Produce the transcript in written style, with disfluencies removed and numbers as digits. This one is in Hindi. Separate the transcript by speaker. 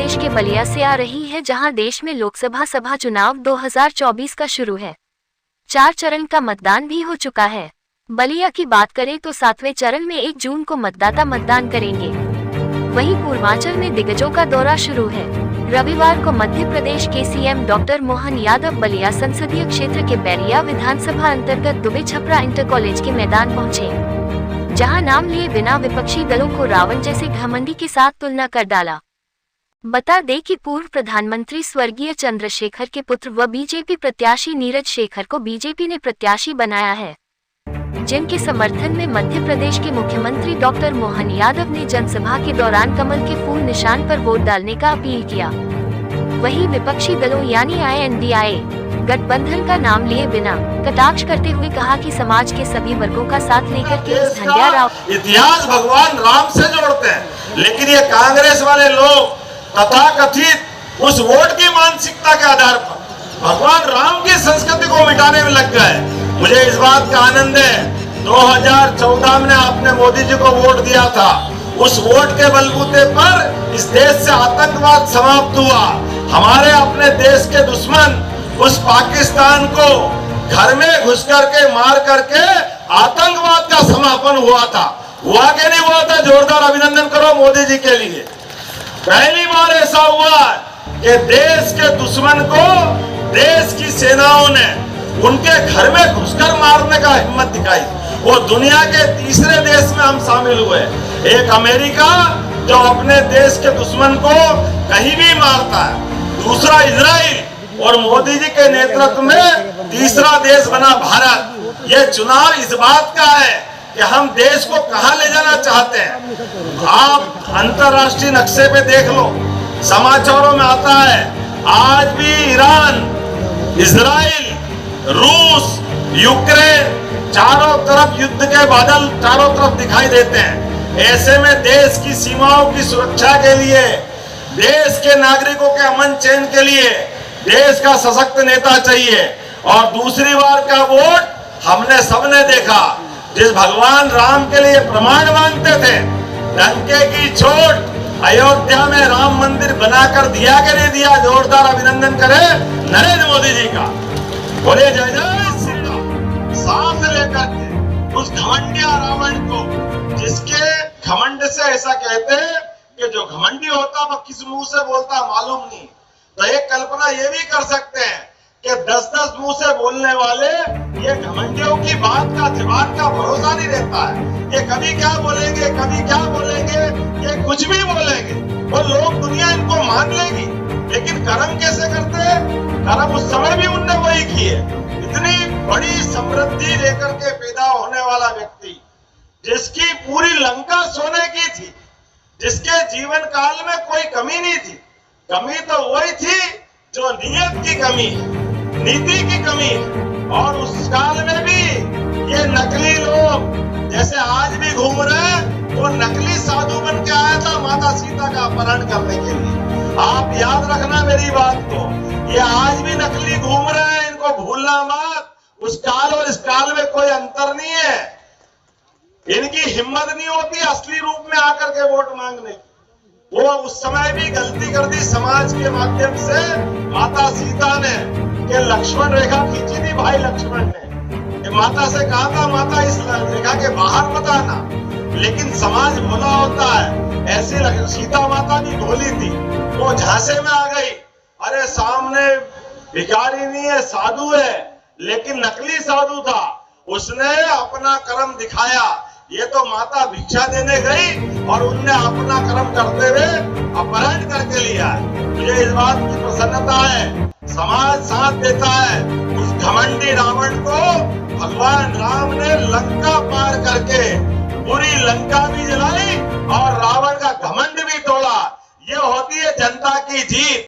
Speaker 1: प्रदेश के बलिया से आ रही है, जहां देश में लोकसभा सभा चुनाव 2024 का शुरू है। 4 चरण का मतदान भी हो चुका है। बलिया की बात करें तो 7वें चरण में 1 जून को मतदाता मतदान करेंगे। वहीं पूर्वांचल में दिग्गजों का दौरा शुरू है। रविवार को मध्य प्रदेश के सीएम डॉक्टर मोहन यादव बलिया संसदीय क्षेत्र के बैरिया विधानसभा अंतर्गत दुबे छपरा इंटर कॉलेज के मैदान पहुंचे, जहां नाम लिए बिना विपक्षी दलों को रावण जैसे घमंडी के साथ तुलना कर डाला। बता दें कि पूर्व प्रधानमंत्री स्वर्गीय चंद्रशेखर के पुत्र व बीजेपी प्रत्याशी नीरज शेखर को बीजेपी ने प्रत्याशी बनाया है, जिनके समर्थन में मध्य प्रदेश के मुख्यमंत्री डॉक्टर मोहन यादव ने जनसभा के दौरान कमल के फूल निशान पर वोट डालने का अपील किया। वहीं विपक्षी दलों यानी INDI गठबंधन का नाम लिए बिना कटाक्ष करते हुए कहा कि समाज के सभी वर्गों का साथ लेकर के इस धंध्या राव
Speaker 2: इतिहास भगवान राम से जोड़ते हैं, लेकिन ये कांग्रेस वाले लोग तथाकथित उस वोट की मानसिकता के आधार पर भगवान राम की संस्कृति को मिटाने में लग गए। मुझे इस बात का आनंद है 2014 में आपने मोदी जी को वोट दिया था, उस वोट के बलबूते पर इस देश से आतंकवाद समाप्त हुआ। हमारे अपने देश के दुश्मन उस पाकिस्तान को घर में घुस करके मार करके आतंकवाद का समापन हुआ था। हुआ कि नहीं हुआ था? जोरदार अभिनंदन करो मोदी जी के लिए। पहली बार ऐसा हुआ कि देश के दुश्मन को देश की सेनाओं ने उनके घर में घुसकर मारने का हिम्मत दिखाई। वो दुनिया के तीसरे देश में हम शामिल हुए। एक अमेरिका जो अपने देश के दुश्मन को कहीं भी मारता है, दूसरा इजराइल, और मोदी जी के नेतृत्व में तीसरा देश बना भारत। ये चुनाव इस बात का है कि हम देश को कहां ले जाना चाहते हैं। आप अंतरराष्ट्रीय नक्शे पे देख लो, समाचारों में आता है आज भी ईरान, इजराइल, रूस, यूक्रेन, चारों तरफ युद्ध के बादल चारों तरफ दिखाई देते हैं। ऐसे में देश की सीमाओं की सुरक्षा के लिए, देश के नागरिकों के अमन चैन के लिए देश का सशक्त नेता चाहिए। और दूसरी बार का वोट हमने सबने देखा, जिस भगवान राम के लिए प्रमाण मांगते थे, डंके की चोट अयोध्या में राम मंदिर बनाकर दिया कि नहीं दिया? जोरदार अभिनंदन करें नरेंद्र मोदी जी का। बोले जय जय श्री राम। सांस लेकर के उस घमंडिया रावण को, जिसके घमंड से ऐसा कहते हैं कि जो घमंडी होता वह किस मुंह से बोलता मालूम नहीं। तो एक कल्पना ये भी कर सकते हैं कि 10-10 मुंह से बोलने वाले ये घमंडियों की बात का, जवाब का भरोसा नहीं रहता है। ये कभी क्या बोलेंगे, कभी क्या बोलेंगे, ये कुछ भी बोलेंगे, वो लोग दुनिया इनको मान लेगी। लेकिन कर्म कैसे करते हैं? कर्म उस समय भी उनने वही किए। इतनी बड़ी समृद्धि लेकर के पैदा होने वाला व्यक्ति, जिसकी पूरी लंका सोने की थी, जिसके जीवन काल में कोई कमी नहीं थी। कमी तो वही थी जो नियत की कमी है, नीति की कमी है। और उस काल में भी ये नकली लोग जैसे आज भी घूम रहे हैं, वो नकली साधु बन के आया था माता सीता का अपहरण करने के लिए। आप याद रखना मेरी बात को, ये आज भी नकली घूम रहे हैं, इनको भूलना मत। उस काल और इस काल में कोई अंतर नहीं है। इनकी हिम्मत नहीं होती असली रूप में आकर के वोट मांगने की। वो उस समय भी गलती कर दी समाज के माध्यम से। माता सीता ने कि लक्ष्मण रेखा खींची थी भाई लक्ष्मण ने, माता से कहा था माता इस रेखा के बाहर मत आना, लेकिन समाज भोला होता है। ऐसी सीता माता भी भोली थी, वो झांसे में आ गई। अरे सामने भिखारी नहीं है, साधु है, लेकिन नकली साधु था। उसने अपना कर्म दिखाया। ये तो माता भिक्षा देने गई और उनने अपना कर्म करते हुए अपहरण करके लिया। मुझे इस बात की प्रसन्नता है, समाज साथ देता है। उस घमंडी रावण को भगवान राम ने लंका पार करके पूरी लंका भी जलाई और रावण का घमंड भी तोड़ा। ये होती है जनता की जीत।